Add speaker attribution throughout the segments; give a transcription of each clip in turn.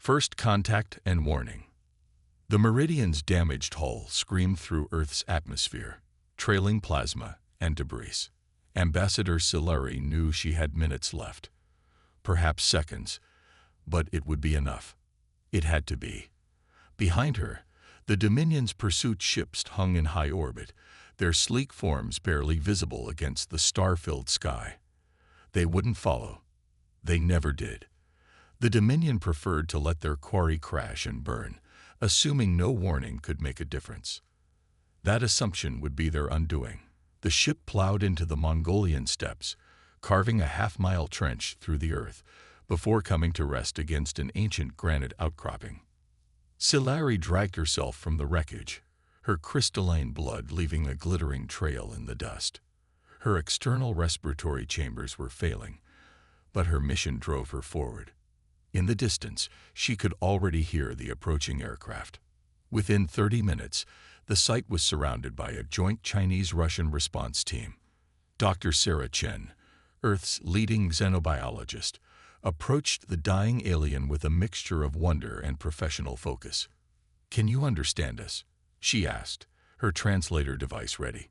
Speaker 1: First contact and warning. The Meridian's damaged hull screamed through Earth's atmosphere, trailing plasma and debris. Ambassador Silari knew she had minutes left. Perhaps seconds, but it would be enough. It had to be. Behind her, the Dominion's pursuit ships hung in high orbit, their sleek forms barely visible against the star-filled sky. They wouldn't follow. They never did. The Dominion preferred to let their quarry crash and burn, assuming no warning could make a difference. That assumption would be their undoing. The ship plowed into the Mongolian steppes, carving a half-mile trench through the earth, before coming to rest against an ancient granite outcropping. Silari dragged herself from the wreckage, her crystalline blood leaving a glittering trail in the dust. Her external respiratory chambers were failing, but her mission drove her forward. In the distance, she could already hear the approaching aircraft. Within 30 minutes, the site was surrounded by a joint Chinese-Russian response team. Dr. Sarah Chen, Earth's leading xenobiologist, approached the dying alien with a mixture of wonder and professional focus. "Can you understand us?" she asked, her translator device ready.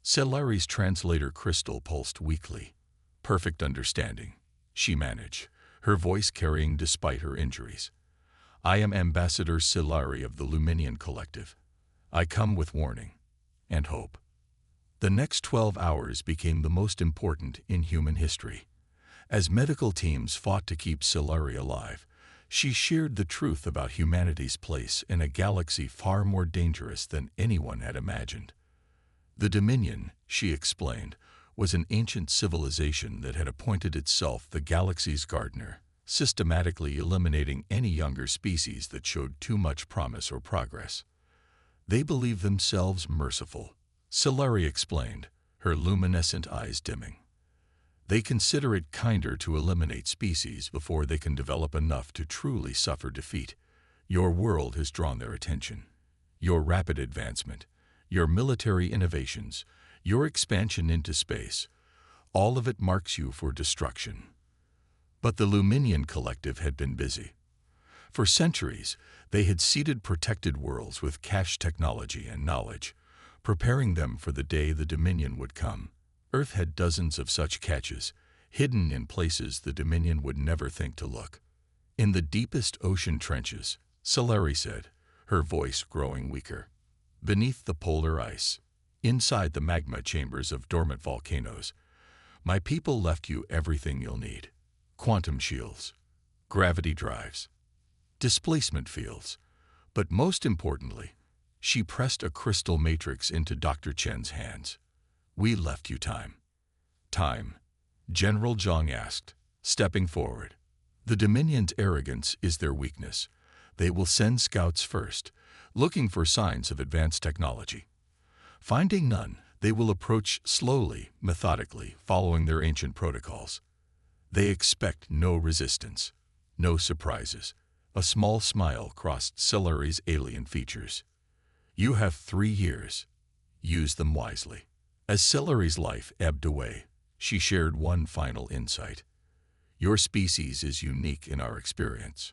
Speaker 1: Silari's translator crystal pulsed weakly. "Perfect understanding," she managed, her voice carrying despite her injuries. "I am Ambassador Silari of the Luminian Collective. I come with warning and hope." The next 12 hours became the most important in human history. As medical teams fought to keep Silari alive, she shared the truth about humanity's place in a galaxy far more dangerous than anyone had imagined. The Dominion, she explained, was an ancient civilization that had appointed itself the galaxy's gardener, systematically eliminating any younger species that showed too much promise or progress. They believed themselves merciful, Silari explained, her luminescent eyes dimming. They consider it kinder to eliminate species before they can develop enough to truly suffer defeat. Your world has drawn their attention. Your rapid advancement, your military innovations, your expansion into space, all of it marks you for destruction. But the Luminian Collective had been busy. For centuries, they had seeded protected worlds with cache technology and knowledge, preparing them for the day the Dominion would come. Earth had dozens of such caches, hidden in places the Dominion would never think to look. In the deepest ocean trenches, Silari said, her voice growing weaker. Beneath the polar ice, inside the magma chambers of dormant volcanoes, my people left you everything you'll need. Quantum shields, gravity drives, displacement fields, but most importantly, she pressed a crystal matrix into Dr. Chen's hands. "We left you time." "Time?" General Zhang asked, stepping forward. "The Dominion's arrogance is their weakness. They will send scouts first, looking for signs of advanced technology. Finding none, they will approach slowly, methodically, following their ancient protocols. They expect no resistance, no surprises." A small smile crossed Silari's alien features. "You have 3 years. Use them wisely." As Silari's life ebbed away, she shared one final insight. "Your species is unique in our experience.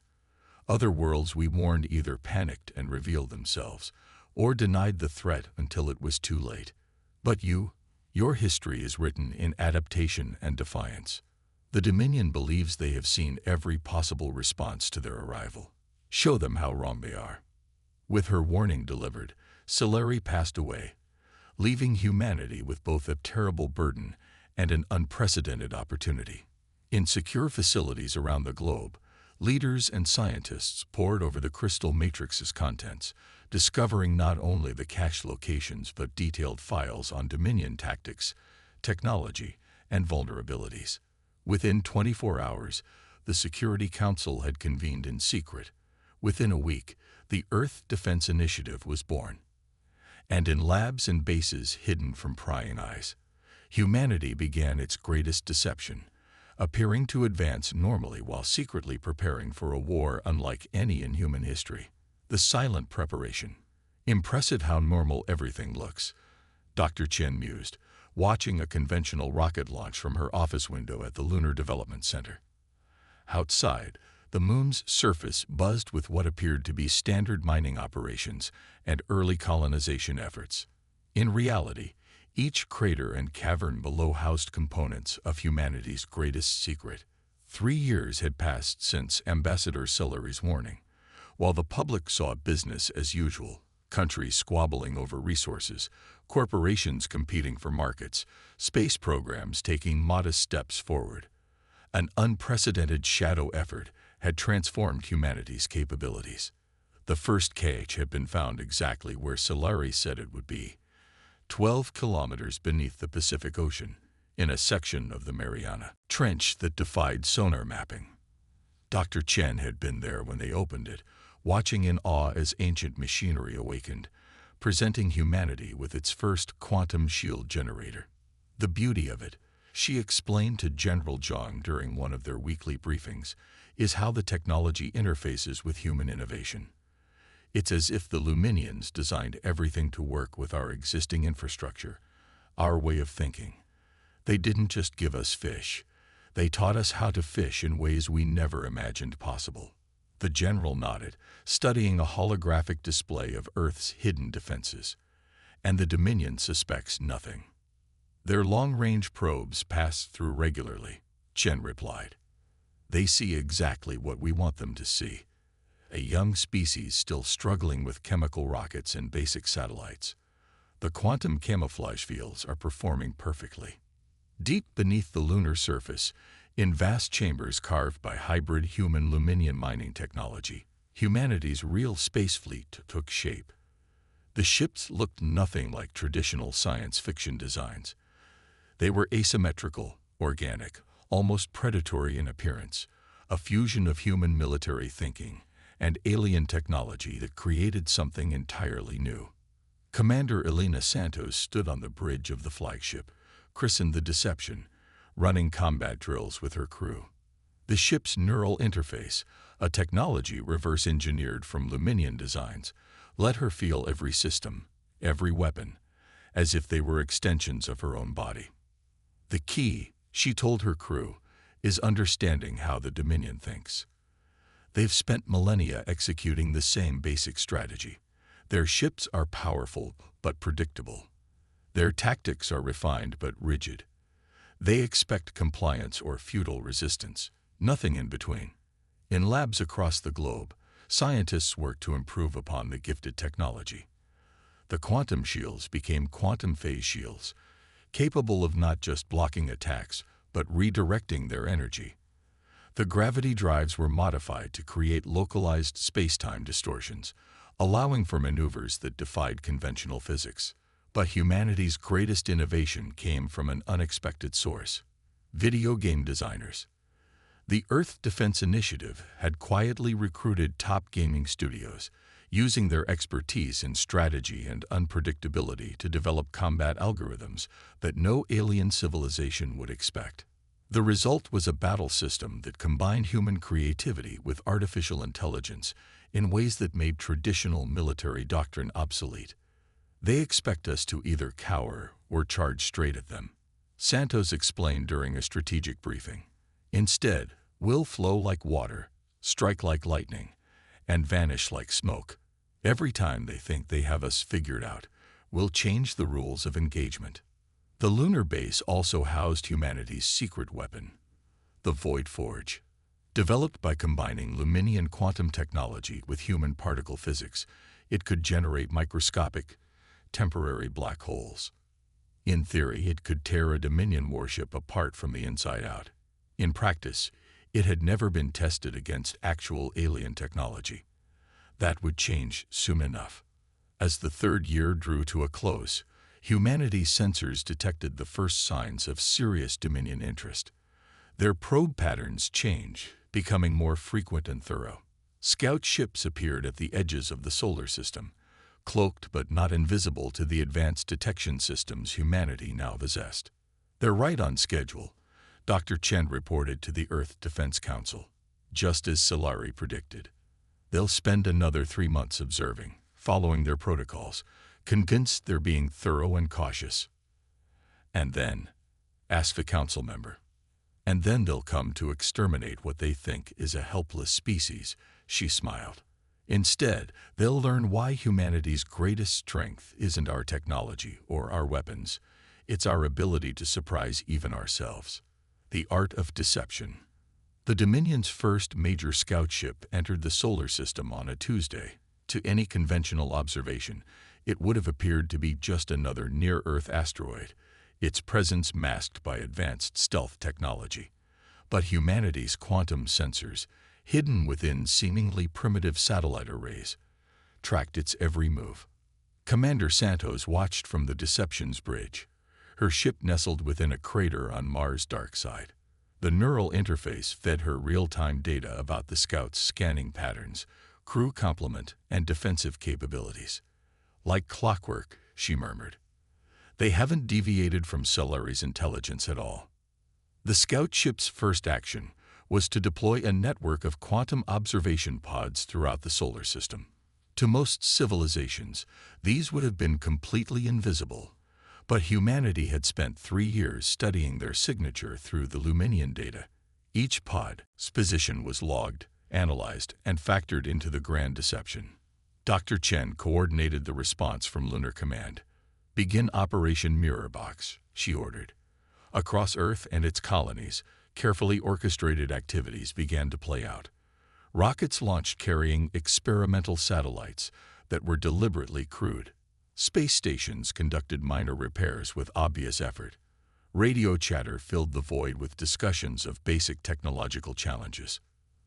Speaker 1: Other worlds we warned either panicked and revealed themselves, or denied the threat until it was too late. But your history is written in adaptation and defiance. The Dominion believes they have seen every possible response to their arrival. Show them how wrong they are." With her warning delivered, Silari passed away, leaving humanity with both a terrible burden and an unprecedented opportunity. In secure facilities around the globe, leaders and scientists pored over the crystal matrix's contents, discovering not only the cache locations but detailed files on Dominion tactics, technology, and vulnerabilities. Within 24 hours, the Security Council had convened in secret. Within a week, the Earth Defense Initiative was born. And in labs and bases hidden from prying eyes, humanity began its greatest deception, appearing to advance normally while secretly preparing for a war unlike any in human history. The silent preparation. Impressive how normal everything looks, Dr. Chen mused, watching a conventional rocket launch from her office window at the Lunar Development Center. Outside, The moon's surface buzzed with what appeared to be standard mining operations and early colonization efforts. In reality, each crater and cavern below housed components of humanity's greatest secret. 3 years had passed since Ambassador Celery's warning. While the public saw business as usual, countries squabbling over resources, corporations competing for markets, space programs taking modest steps forward, an unprecedented shadow effort had transformed humanity's capabilities. The first cage had been found exactly where Celery said it would be, 12 kilometers beneath the Pacific Ocean, in a section of the Mariana Trench that defied sonar mapping. Dr. Chen had been there when they opened it, watching in awe as ancient machinery awakened, presenting humanity with its first quantum shield generator. The beauty of it, she explained to General Zhang during one of their weekly briefings, is how the technology interfaces with human innovation. It's as if the Luminians designed everything to work with our existing infrastructure, our way of thinking. They didn't just give us fish. They taught us how to fish in ways we never imagined possible. The general nodded, studying a holographic display of Earth's hidden defenses. And the Dominion suspects nothing. Their long-range probes pass through regularly, Chen replied. They see exactly what we want them to see. A young species still struggling with chemical rockets and basic satellites. The quantum camouflage fields are performing perfectly. Deep beneath the lunar surface, in vast chambers carved by hybrid human-Luminian mining technology, humanity's real space fleet took shape. The ships looked nothing like traditional science fiction designs. They were asymmetrical, organic, almost predatory in appearance, a fusion of human military thinking and alien technology that created something entirely new. Commander Elena Santos stood on the bridge of the flagship, christened the Deception, running combat drills with her crew. The ship's neural interface, a technology reverse-engineered from Luminian designs, let her feel every system, every weapon, as if they were extensions of her own body. The key, she told her crew, is understanding how the Dominion thinks. They've spent millennia executing the same basic strategy. Their ships are powerful but predictable. Their tactics are refined but rigid. They expect compliance or futile resistance, nothing in between. In labs across the globe, scientists work to improve upon the gifted technology. The quantum shields became quantum phase shields, capable of not just blocking attacks, but redirecting their energy. The gravity drives were modified to create localized space-time distortions, allowing for maneuvers that defied conventional physics. But humanity's greatest innovation came from an unexpected source: video game designers. The Earth Defense Initiative had quietly recruited top gaming studios, using their expertise in strategy and unpredictability to develop combat algorithms that no alien civilization would expect. The result was a battle system that combined human creativity with artificial intelligence in ways that made traditional military doctrine obsolete. They expect us to either cower or charge straight at them, Santos explained during a strategic briefing. Instead, we'll flow like water, strike like lightning, and vanish like smoke. Every time they think they have us figured out, we'll change the rules of engagement. The lunar base also housed humanity's secret weapon, the Void Forge. Developed by combining Luminian quantum technology with human particle physics, it could generate microscopic, temporary black holes. In theory, it could tear a Dominion warship apart from the inside out. In practice, it had never been tested against actual alien technology. That would change soon enough. As the third year drew to a close, humanity's sensors detected the first signs of serious Dominion interest. Their probe patterns changed, becoming more frequent and thorough. Scout ships appeared at the edges of the solar system, cloaked but not invisible to the advanced detection systems humanity now possessed. They're right on schedule, Dr. Chen reported to the Earth Defense Council, just as Solari predicted. They'll spend another 3 months observing, following their protocols, convinced they're being thorough and cautious. And then, asked the council member. And then they'll come to exterminate what they think is a helpless species, she smiled. Instead, they'll learn why humanity's greatest strength isn't our technology or our weapons. It's our ability to surprise even ourselves. The art of deception. The Dominion's first major scout ship entered the solar system on a Tuesday. To any conventional observation, it would have appeared to be just another near-Earth asteroid, its presence masked by advanced stealth technology. But humanity's quantum sensors, hidden within seemingly primitive satellite arrays, tracked its every move. Commander Santos watched from the Deception's bridge, her ship nestled within a crater on Mars' dark side. The neural interface fed her real-time data about the Scout's scanning patterns, crew complement, and defensive capabilities. Like clockwork, she murmured. They haven't deviated from Solari's intelligence at all. The Scout ship's first action was to deploy a network of quantum observation pods throughout the solar system. To most civilizations, these would have been completely invisible, but humanity had spent 3 years studying their signature through the Luminian data. Each pod's position was logged, analyzed, and factored into the grand deception. Dr. Chen coordinated the response from Lunar Command. "Begin Operation Mirror Box," she ordered. Across Earth and its colonies, carefully orchestrated activities began to play out. Rockets launched carrying experimental satellites that were deliberately crude. Space stations conducted minor repairs with obvious effort. Radio chatter filled the void with discussions of basic technological challenges.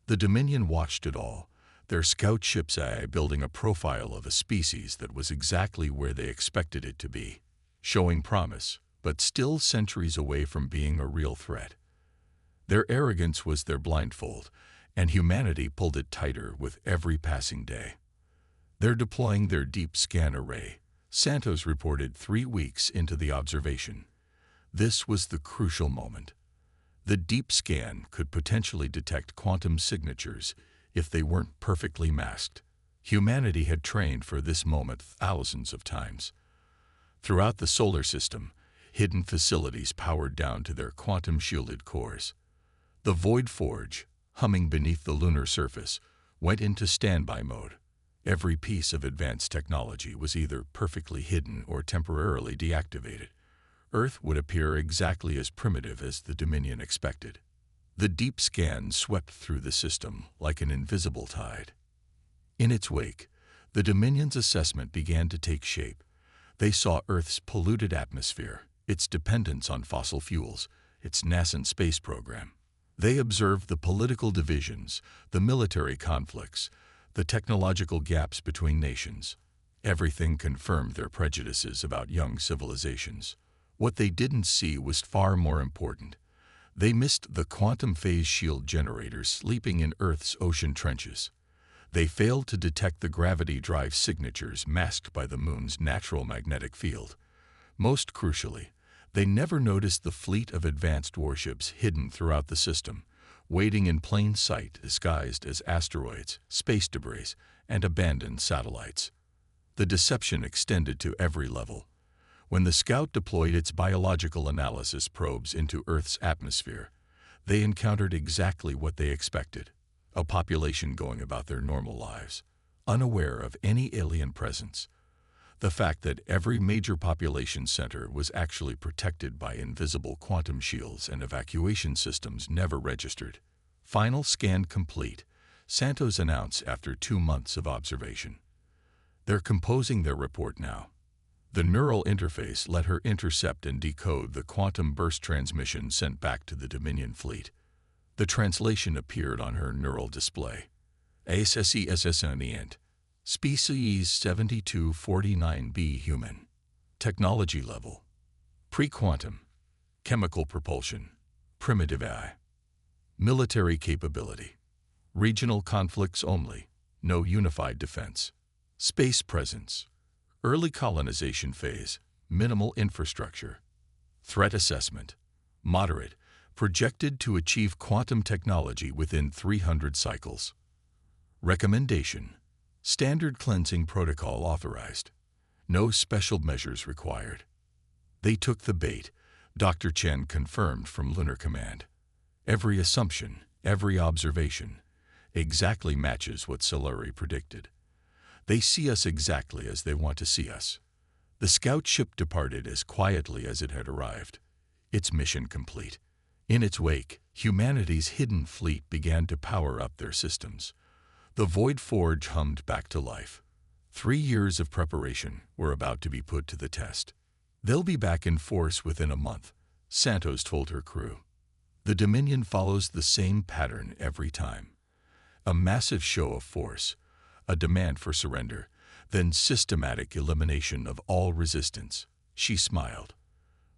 Speaker 1: The Dominion watched it all, their scout ship's AI building a profile of a species that was exactly where they expected it to be, showing promise, but still centuries away from being a real threat. Their arrogance was their blindfold, and humanity pulled it tighter with every passing day. "They're deploying their deep scan array," Santos reported 3 weeks into the observation. This was the crucial moment. The deep scan could potentially detect quantum signatures if they weren't perfectly masked. Humanity had trained for this moment thousands of times. Throughout the solar system, hidden facilities powered down to their quantum-shielded cores. The Void Forge, humming beneath the lunar surface, went into standby mode. Every piece of advanced technology was either perfectly hidden or temporarily deactivated. Earth would appear exactly as primitive as the Dominion expected. The deep scan swept through the system like an invisible tide. In its wake, the Dominion's assessment began to take shape. They saw Earth's polluted atmosphere, its dependence on fossil fuels, its nascent space program. They observed the political divisions, the military conflicts, the technological gaps between nations. Everything confirmed their prejudices about young civilizations. What they didn't see was far more important. They missed the quantum phase shield generators sleeping in Earth's ocean trenches. They failed to detect the gravity drive signatures masked by the Moon's natural magnetic field. Most crucially, they never noticed the fleet of advanced warships hidden throughout the system, waiting in plain sight disguised as asteroids, space debris, and abandoned satellites. The deception extended to every level. When the Scout deployed its biological analysis probes into Earth's atmosphere, they encountered exactly what they expected: a population going about their normal lives, unaware of any alien presence. The fact that every major population center was actually protected by invisible quantum shields and evacuation systems never registered. Final scan complete, Santos announced after 2 months of observation. They're composing their report now. The neural interface let her intercept and decode the quantum burst transmission sent back to the Dominion fleet. The translation appeared on her neural display. ASSESSNENT. Species 7249b human. Technology level: pre-quantum. Chemical propulsion. Primitive AI. Military capability: regional conflicts only, no unified defense. Space presence: early colonization phase, minimal infrastructure. Threat assessment: moderate, projected to achieve quantum technology within 300 cycles. Recommendation: standard cleansing protocol authorized. No special measures required. They took the bait, Dr. Chen confirmed from Lunar Command. Every assumption, every observation, exactly matches what Siluri predicted. They see us exactly as they want to see us. The scout ship departed as quietly as it had arrived, its mission complete. In its wake, humanity's hidden fleet began to power up their systems. The Void Forge hummed back to life. 3 years of preparation were about to be put to the test. They'll be back in force within a month, Santos told her crew. The Dominion follows the same pattern every time. A massive show of force, a demand for surrender, then systematic elimination of all resistance. She smiled.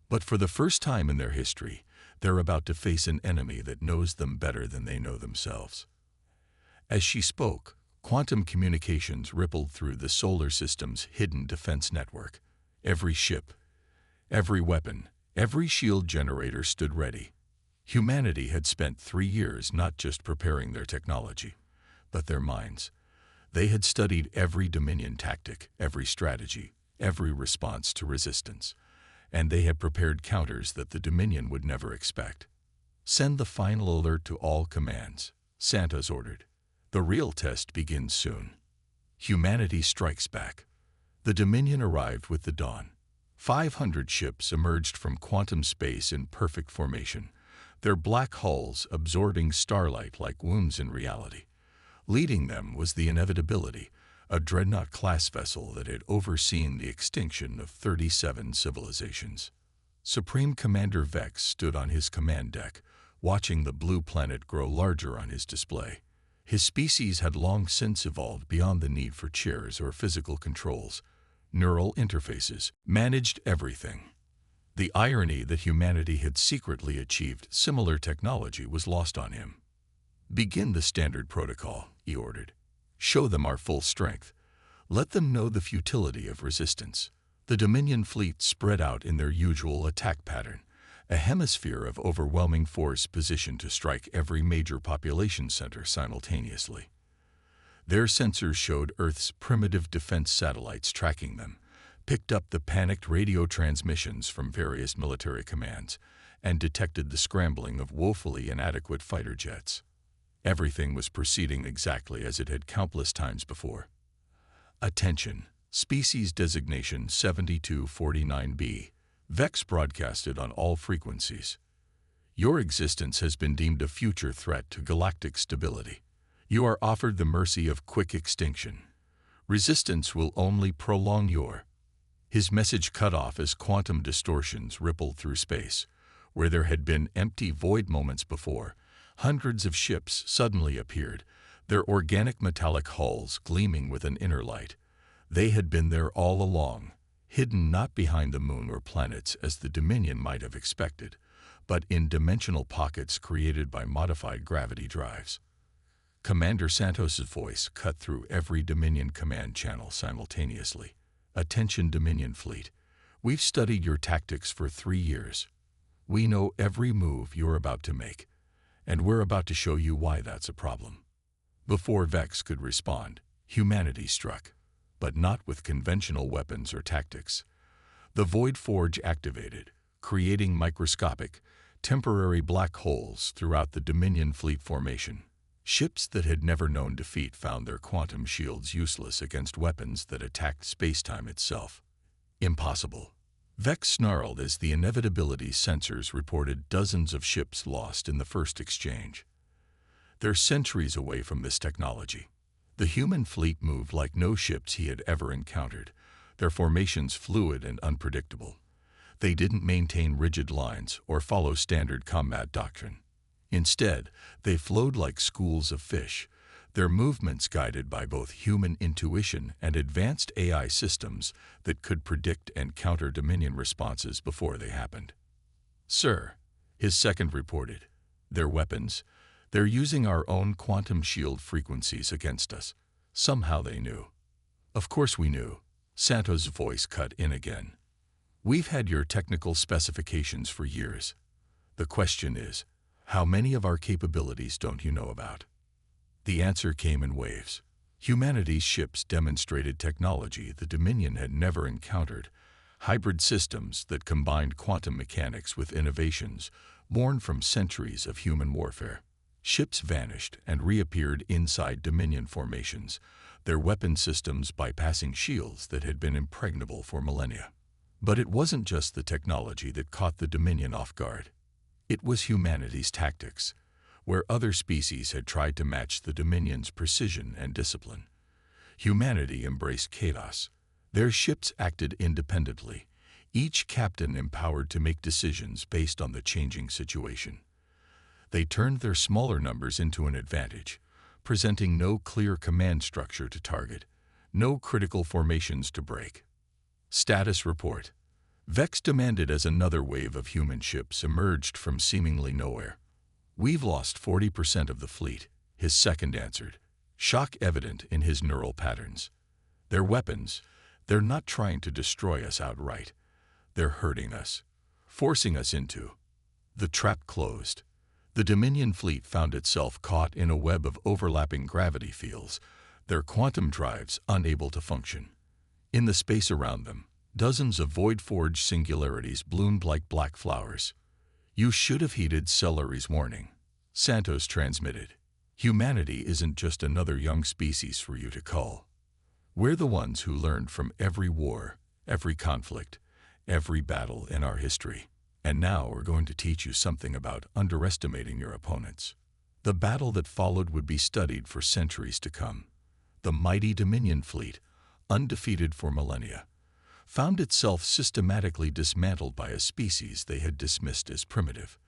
Speaker 1: But for the first time in their history, they're about to face an enemy that knows them better than they know themselves. As she spoke, quantum communications rippled through the solar system's hidden defense network. Every ship, every weapon, every shield generator stood ready. Humanity had spent 3 years not just preparing their technology, but their minds. They had studied every Dominion tactic, every strategy, every response to resistance, and they had prepared counters that the Dominion would never expect. Send the final alert to all commands, Santos ordered. The real test begins soon. Humanity strikes back. The Dominion arrived with the dawn. 500 ships emerged from quantum space in perfect formation, their black hulls absorbing starlight like wounds in reality. Leading them was the Inevitability, a dreadnought-class vessel that had overseen the extinction of 37 civilizations. Supreme Commander Vex stood on his command deck, watching the blue planet grow larger on his display. His species had long since evolved beyond the need for chairs or physical controls. Neural interfaces managed everything. The irony that humanity had secretly achieved similar technology was lost on him. Begin the standard protocol, he ordered. Show them our full strength. Let them know the futility of resistance. The Dominion fleet spread out in their usual attack pattern, a hemisphere of overwhelming force positioned to strike every major population center simultaneously. Their sensors showed Earth's primitive defense satellites tracking them, picked up the panicked radio transmissions from various military commands, and detected the scrambling of woefully inadequate fighter jets. Everything was proceeding exactly as it had countless times before. Attention, species designation 7249b. Vex broadcasted on all frequencies. Your existence has been deemed a future threat to galactic stability. You are offered the mercy of quick extinction. Resistance will only prolong your... His message cut off as quantum distortions rippled through space. Where there had been empty void moments before, hundreds of ships suddenly appeared, their organic metallic hulls gleaming with an inner light. They had been there all along, hidden not behind the moon or planets as the Dominion might have expected, but in dimensional pockets created by modified gravity drives. Commander Santos's voice cut through every Dominion command channel simultaneously. Attention Dominion fleet, we've studied your tactics for 3 years. We know every move you're about to make, and we're about to show you why that's a problem. Before Vex could respond, humanity struck, but not with conventional weapons or tactics. The Void Forge activated, creating microscopic, temporary black holes throughout the Dominion fleet formation. Ships that had never known defeat found their quantum shields useless against weapons that attacked spacetime itself. Impossible. Vex snarled as the Inevitability sensors reported dozens of ships lost in the first exchange. They're centuries away from this technology. The human fleet moved like no ships he had ever encountered, their formations fluid and unpredictable. They didn't maintain rigid lines or follow standard combat doctrine. Instead, they flowed like schools of fish, their movements guided by both human intuition and advanced AI systems that could predict and counter Dominion responses before they happened. Sir, his second reported, their weapons, they're using our own quantum shield frequencies against us. Somehow they knew. Of course we knew. Santos' voice cut in again. We've had your technical specifications for years. The question is, how many of our capabilities don't you know about? The answer came in waves. Humanity's ships demonstrated technology the Dominion had never encountered, hybrid systems that combined quantum mechanics with innovations born from centuries of human warfare. Ships vanished and reappeared inside Dominion formations, their weapon systems bypassing shields that had been impregnable for millennia. But it wasn't just the technology that caught the Dominion off guard. It was humanity's tactics, where other species had tried to match the Dominion's precision and discipline. Humanity embraced chaos. Their ships acted independently, each captain empowered to make decisions based on the changing situation. They turned their smaller numbers into an advantage, presenting no clear command structure to target, no critical formations to break. Status report. Vex demanded as another wave of human ships emerged from seemingly nowhere. "We've lost 40% of the fleet," his second answered, shock evident in his neural patterns. "Their weapons, they're not trying to destroy us outright. They're hurting us, forcing us into." The trap closed. The Dominion fleet found itself caught in a web of overlapping gravity fields, their quantum drives unable to function. In the space around them, dozens of void-forged singularities bloomed like black flowers. "You should have heeded Celery's warning," Santos transmitted. "Humanity isn't just another young species for you to cull. We're the ones who learned from every war, every conflict, every battle in our history. And now we're going to teach you something about underestimating your opponents." The battle that followed would be studied for centuries to come. The mighty Dominion fleet, undefeated for millennia, found itself systematically dismantled by a species they had dismissed as primitive.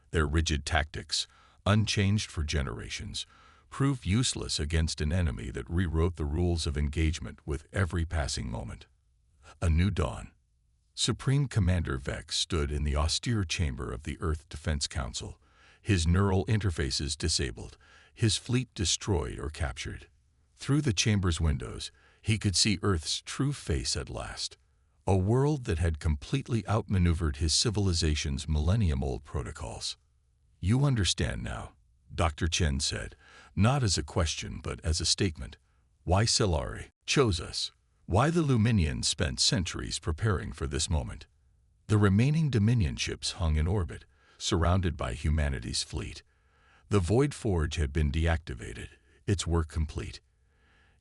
Speaker 1: Their rigid tactics, unchanged for generations, proved useless against an enemy that rewrote the rules of engagement with every passing moment. A new dawn. Supreme Commander Vex stood in the austere chamber of the Earth Defense Council, his neural interfaces disabled, his fleet destroyed or captured. Through the chamber's windows, he could see Earth's true face at last, a world that had completely outmaneuvered his civilization's millennium-old protocols. "You understand now," Dr. Chen said, not as a question but as a statement. "Why Celari chose us. Why the Luminians spent centuries preparing for this moment." The remaining Dominion ships hung in orbit, surrounded by humanity's fleet. The Void Forge had been deactivated, its work complete.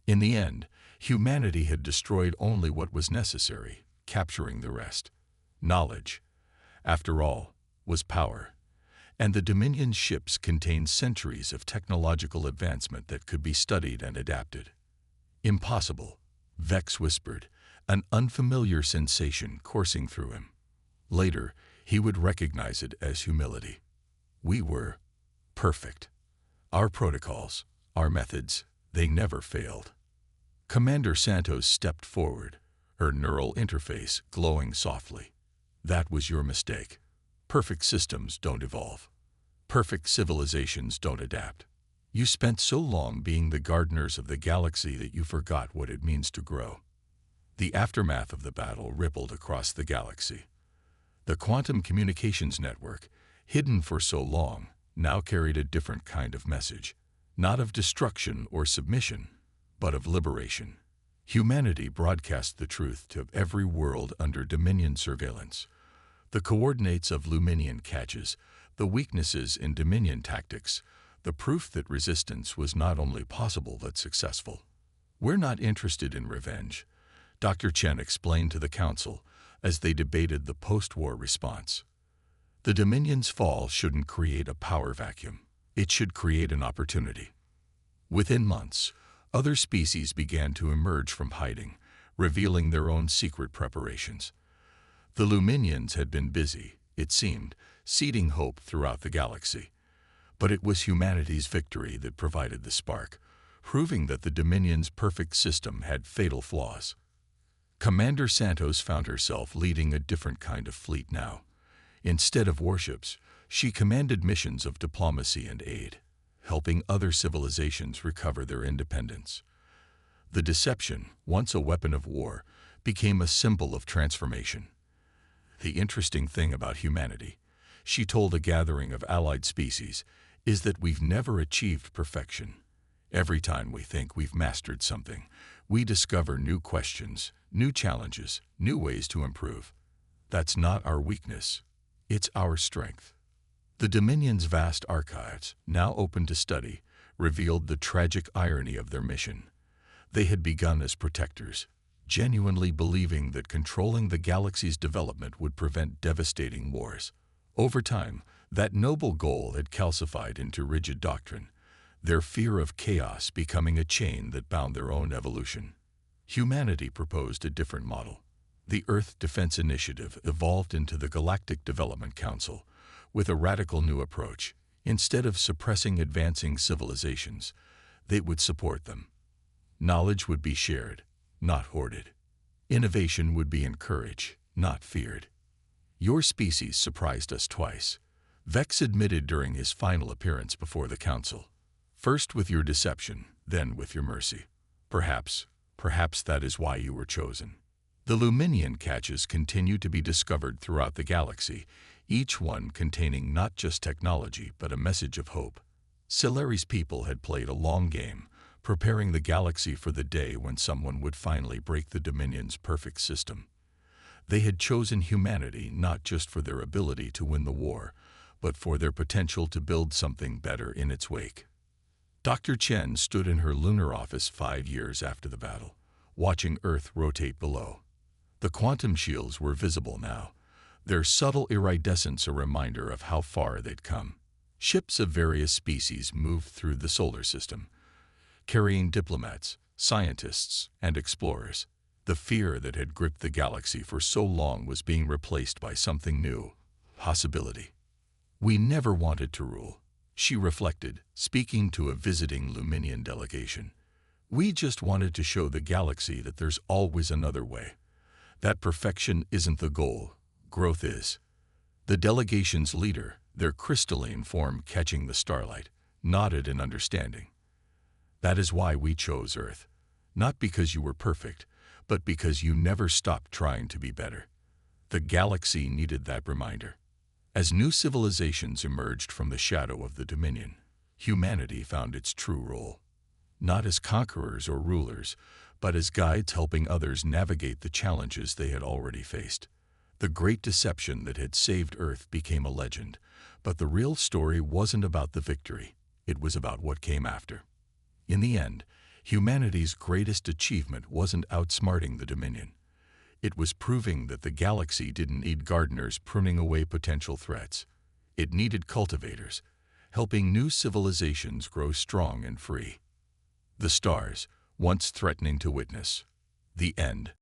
Speaker 1: In the end, humanity had destroyed only what was necessary, capturing the rest. Knowledge, after all, was power, and the Dominion's ships contained centuries of technological advancement that could be studied and adapted. "Impossible," Vex whispered, an unfamiliar sensation coursing through him. Later, he would recognize it as humility. "We were perfect. Our protocols, our methods, they never failed." Commander Santos stepped forward, her neural interface glowing softly. "That was your mistake. Perfect systems don't evolve. Perfect civilizations don't adapt. You spent so long being the gardeners of the galaxy that you forgot what it means to grow." The aftermath of the battle rippled across the galaxy. The quantum communications network, hidden for so long, now carried a different kind of message, not of destruction or submission, but of liberation. Humanity broadcast the truth to every world under Dominion surveillance. The coordinates of Luminian catches, the weaknesses in Dominion tactics, the proof that resistance was not only possible but successful. "We're not interested in revenge," Dr. Chen explained to the Council as they debated the post-war response. "The Dominion's fall shouldn't create a power vacuum. It should create an opportunity." Within months, other species began to emerge from hiding, revealing their own secret preparations. The Luminians had been busy, it seemed, seeding hope throughout the galaxy. But it was humanity's victory that provided the spark, proving that the Dominion's perfect system had fatal flaws. Commander Santos found herself leading a different kind of fleet now. Instead of warships, she commanded missions of diplomacy and aid, helping other civilizations recover their independence. The deception, once a weapon of war, became a symbol of transformation. "The interesting thing about humanity," she told a gathering of allied species, "is that we've never achieved perfection. Every time we think we've mastered something, we discover new questions, new challenges, new ways to improve. That's not our weakness, it's our strength." The Dominion's vast archives, now open to study, revealed the tragic irony of their mission. They had begun as protectors, genuinely believing that controlling the galaxy's development would prevent devastating wars. Over time, that noble goal had calcified into rigid doctrine, their fear of chaos becoming a chain that bound their own evolution. Humanity proposed a different model. The Earth Defense Initiative evolved into the Galactic Development Council, with a radical new approach. Instead of suppressing advancing civilizations, they would support them. Knowledge would be shared, not hoarded. Innovation would be encouraged, not feared. Your species surprised us twice, Vex admitted during his final appearance before the council. First with your deception, then with your mercy. Perhaps that is why you were chosen. The Luminian caches continue to be discovered throughout the galaxy, each one containing not just technology but a message of hope. Solari's people had played a long game, preparing the galaxy for the day when someone would finally break the Dominion's perfect system. They had chosen humanity not just for their ability to win the war, but for their potential to build something better in its wake. Dr. Chen stood in her lunar office 5 years after the battle, watching Earth rotate below. The quantum shields were visible now, their subtle iridescence a reminder of how far they'd come. Ships of various species moved through the solar system, carrying diplomats, scientists, and explorers. The fear that had gripped the galaxy for so long was being replaced by something new, possibility. We never wanted to rule, she reflected, speaking to a visiting Luminian delegation. We just wanted to show the galaxy that there's always another way. That perfection isn't the goal, growth is. The delegation's leader, their crystalline form catching the starlight, nodded in understanding. That is why we chose Earth. Not because you were perfect, but because you never stopped trying to be better. The galaxy needed that reminder. As new civilizations emerged from the shadow of the Dominion, humanity found its true role. Not as conquerors or rulers, but as guides helping others navigate the challenges they had already faced. The great deception that had saved Earth became a legend, but the real story wasn't about the victory, it was about what came after. In the end, humanity's greatest achievement wasn't outsmarting the Dominion. It was proving that the galaxy didn't need gardeners pruning away potential threats. It needed cultivators, helping new civilizations grow strong and free. The stars, once threatening to witness the end,